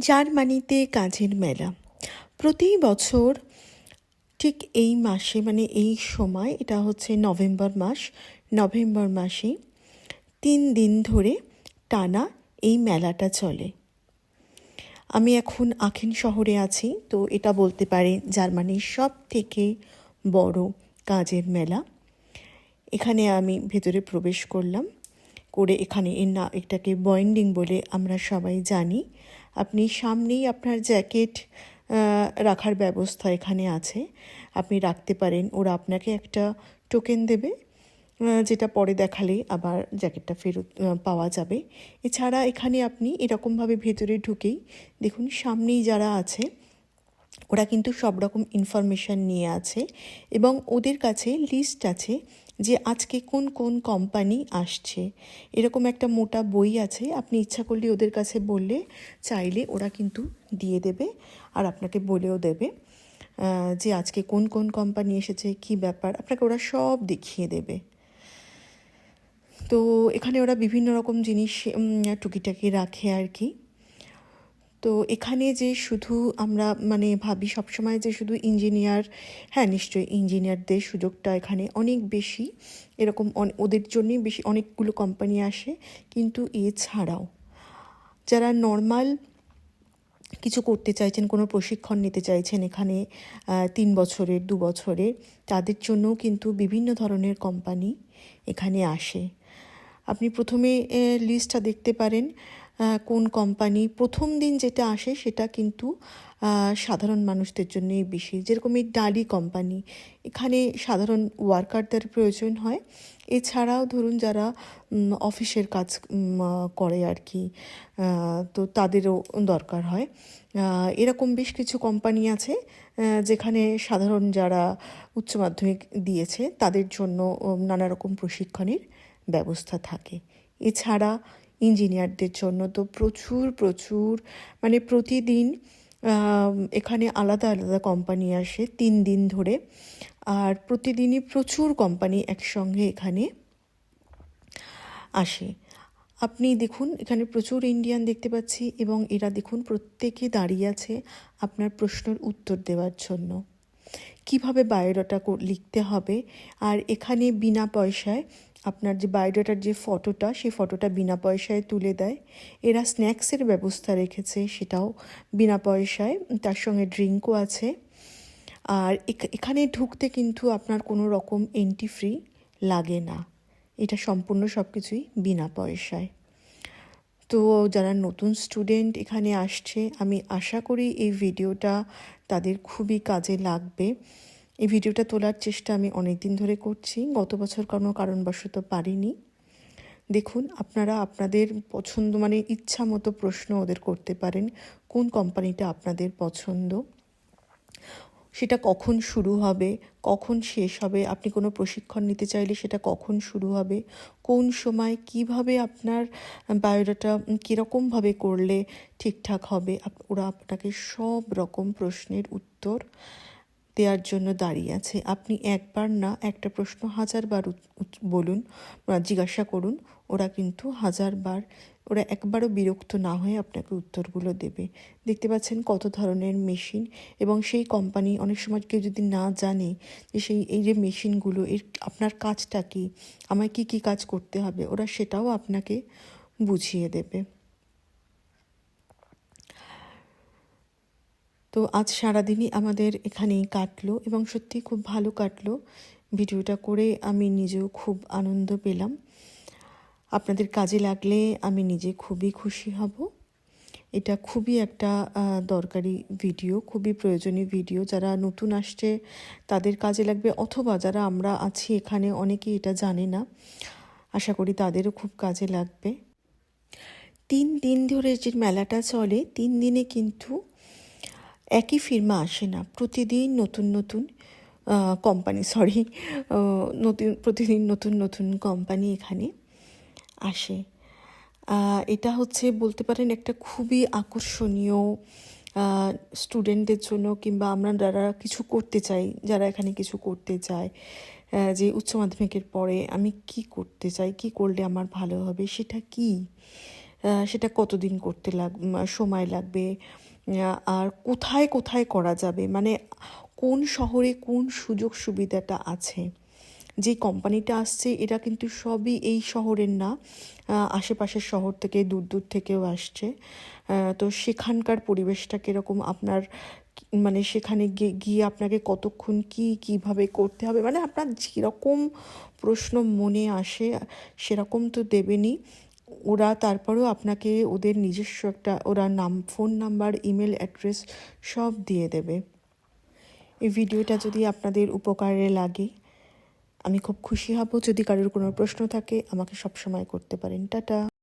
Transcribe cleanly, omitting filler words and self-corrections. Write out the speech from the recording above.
জার্মানিতে কাজের মেলা প্রতি বছর ঠিক এই মাসে, মানে এই সময়, এটা হচ্ছে নভেম্বর মাসে 3 দিন ধরে টানা এই মেলাটা চলে। আমি এখন আখেন শহরে আছি, তো এটা বলতে পারেন জার্মানির সব থেকে বড় কাজের মেলা। এখানে আমি ভেতরে প্রবেশ করলাম করে এখানে এটাকে বয়েন্ডিং বলে আমরা সবাই জানি। আপনি সামনেই আপনার জ্যাকেট রাখার ব্যবস্থা এখানে আছে, আপনি রাখতে পারেন। ওরা আপনাকে একটা টোকেন দেবে, যেটা পরে দেখালে আবার জ্যাকেটটা ফেরত পাওয়া যাবে। এছাড়া এখানে আপনি এরকমভাবে ভেতরে ঢুকেই দেখুন সামনেই যারা আছে ওরা কিন্তু সব রকম ইনফরমেশান নিয়ে আছে এবং ওদের কাছে লিস্ট আছে যে আজকে কোন কোন কোম্পানি আসছে। এরকম একটা মোটা বই আছে, আপনি ইচ্ছা করলে ওদের কাছে বললে চাইলে ওরা কিন্তু দিয়ে দেবে আর আপনাকে বলেও দেবে যে আজকে কোন কোন কোম্পানি এসেছে, কি ব্যাপার, আপনাকে ওরা সব দেখিয়ে দেবে। তো এখানে ওরা বিভিন্ন রকম জিনিস টুকিটাকি রাখে আর কি। তো এখানে যে শুধু আমরা ভাবি সবসময় যে শুধু ইঞ্জিনিয়ার, হ্যাঁ নিশ্চয়ই ইঞ্জিনিয়ারদের সুযোগটা এখানে অনেক বেশি, এরকম ওদের জন্যই বেশি অনেকগুলো কোম্পানি আসে। কিন্তু এছাড়াও যারা নর্মাল কিছু করতে চাইছেন, কোনো প্রশিক্ষণ নিতে চাইছেন এখানে 3 বছরের 2 বছরের, তাদের জন্যও কিন্তু বিভিন্ন ধরনের কোম্পানি এখানে আসে। আপনি প্রথমে লিস্টটা দেখতে পারেন কোন কোম্পানি। প্রথম দিন যেটা আসে সেটা কিন্তু সাধারণ মানুষদের জন্যই বেশি, যেরকম এই ডালি কোম্পানি, এখানে সাধারণ ওয়ার্কারদের প্রয়োজন হয়। এছাড়াও ধরুন যারা অফিসের কাজ করে আর কি, তো তাদেরও দরকার হয়। এরকম বেশ কিছু কোম্পানি আছে যেখানে সাধারণ যারা উচ্চ মাধ্যমিক দিয়েছে তাদের জন্য নানা রকম প্রশিক্ষণের ব্যবস্থা থাকে। এছাড়া ইঞ্জিনিয়ারদের জন্য তো প্রচুর প্রতিদিন এখানে আলাদা আলাদা কোম্পানি আসে 3 দিন ধরে, আর প্রতিদিনই প্রচুর কোম্পানি একসঙ্গে এখানে আসে। আপনি দেখুন এখানে প্রচুর ইন্ডিয়ান দেখতে পাচ্ছি এবং এরা দেখুন প্রত্যেকে দাঁড়িয়ে আছে আপনার প্রশ্নের উত্তর দেওয়ার জন্য। কিভাবে বায়োডাটা লিখতে হবে, আর এখানে বিনা পয়সায় আপনার যে বায়োডাটার যে ফটোটা, সেই ফটোটা বিনা পয়সায় তুলে দেয়। এরা স্ন্যাক্সের ব্যবস্থা রেখেছে, সেটাও বিনা পয়সায়, তার সঙ্গে ড্রিঙ্কও আছে। আর এখানে ঢুকতে কিন্তু আপনার কোনো রকম এন্ট্রি ফ্রি লাগে না, এটা সম্পূর্ণ সব কিছুই বিনা পয়সায়। তো যারা নতুন স্টুডেন্ট এখানে আসছে, আমি আশা করি এই ভিডিওটা তাদের খুবই কাজে লাগবে। এই ভিডিওটা তোলার চেষ্টা আমি অনেক দিন ধরে করছি, গত বছর কোনো কারণবশত পারিনি। দেখুন আপনারা আপনাদের পছন্দ ইচ্ছা মতো প্রশ্ন ওদের করতে পারেন, কোন কোম্পানিটা আপনাদের পছন্দ, সেটা কখন শুরু হবে, কখন শেষ হবে, আপনি কোনো প্রশিক্ষণ নিতে চাইলে সেটা কখন শুরু হবে, কোন সময়, কিভাবে আপনার বায়োডাটা কীরকমভাবে করলে ঠিকঠাক হবে, ওরা আপনাকে সব রকম প্রশ্নের উত্তর দেওয়ার জন্য দাঁড়িয়ে আছে। আপনি একবার না, একটা প্রশ্ন 1000 বার বলুন, জিজ্ঞাসা করুন, ওরা কিন্তু 1000 বার, ওরা একবারও বিরক্ত না হয়ে আপনাকে উত্তরগুলো দেবে। দেখতে পাচ্ছেন কত ধরনের মেশিন, এবং সেই কোম্পানি অনেক সময় কেউ যদি না জানে যে এই যে মেশিনগুলো এর আপনার কাজটা কী, আমায় কী কী কাজ করতে হবে, ওরা সেটাও আপনাকে বুঝিয়ে দেবে। তো আজ সারাদিনই আমাদের এখানেই কাটলো এবং সত্যি খুব ভালো কাটলো। ভিডিওটা করে আমি নিজেও খুব আনন্দ পেলাম। আপনাদের কাজে লাগলে আমি নিজে খুবই খুশি হব। এটা খুবই একটা দরকারি ভিডিও, খুবই প্রয়োজনীয় ভিডিও। যারা নতুন আসছে তাদের কাজে লাগবে, অথবা যারা আমরা আছি এখানে অনেকেই এটা জানে না, আশা করি তাদেরও খুব কাজে লাগবে। 3 দিন ধরে যে মেলাটা চলে, 3 দিনে কিন্তু একই ফির্মা আসে না, প্রতিদিন নতুন নতুন প্রতিদিন নতুন নতুন কোম্পানি এখানে আসে। এটা হচ্ছে বলতে পারেন একটা খুবই আকর্ষণীয় স্টুডেন্টদের জন্য, কিংবা আমরা যারা কিছু করতে চাই, যারা এখানে কিছু করতে চায়, যে উচ্চ মাধ্যমিকের পরে আমি কি করতে চাই, কি করলে আমার ভালো হবে, সেটা কি সেটা কতদিন করতে সময় লাগবে, আর কোথায় কোথায় করা যাবে, মানে কোন শহরে কোন সুযোগ সুবিধাটা আছে। যে কোম্পানিটা আসছে এরা কিন্তু সবই এই শহরের না, আশেপাশের শহর থেকে দূর দূর থেকেও আসছে। তো সেখানকার পরিবেশটা কীরকম, আপনার মানে সেখানে গিয়ে আপনাকে কতক্ষণ কিভাবে করতে হবে, মানে আপনার যেরকম প্রশ্ন মনে আসে সেরকম তো দেবেনই ওরা। তারপরেও আপনাকে ওদের নিজস্ব একটা ওরা ফোন নাম্বার, ইমেল অ্যাড্রেস সব দিয়ে দেবে। এই ভিডিওটা যদি আপনাদের উপকারে লাগে আমি খুব খুশি হব। যদি কারোর কোনো প্রশ্ন থাকে আমাকে সবসময় করতে পারেন। টাটা।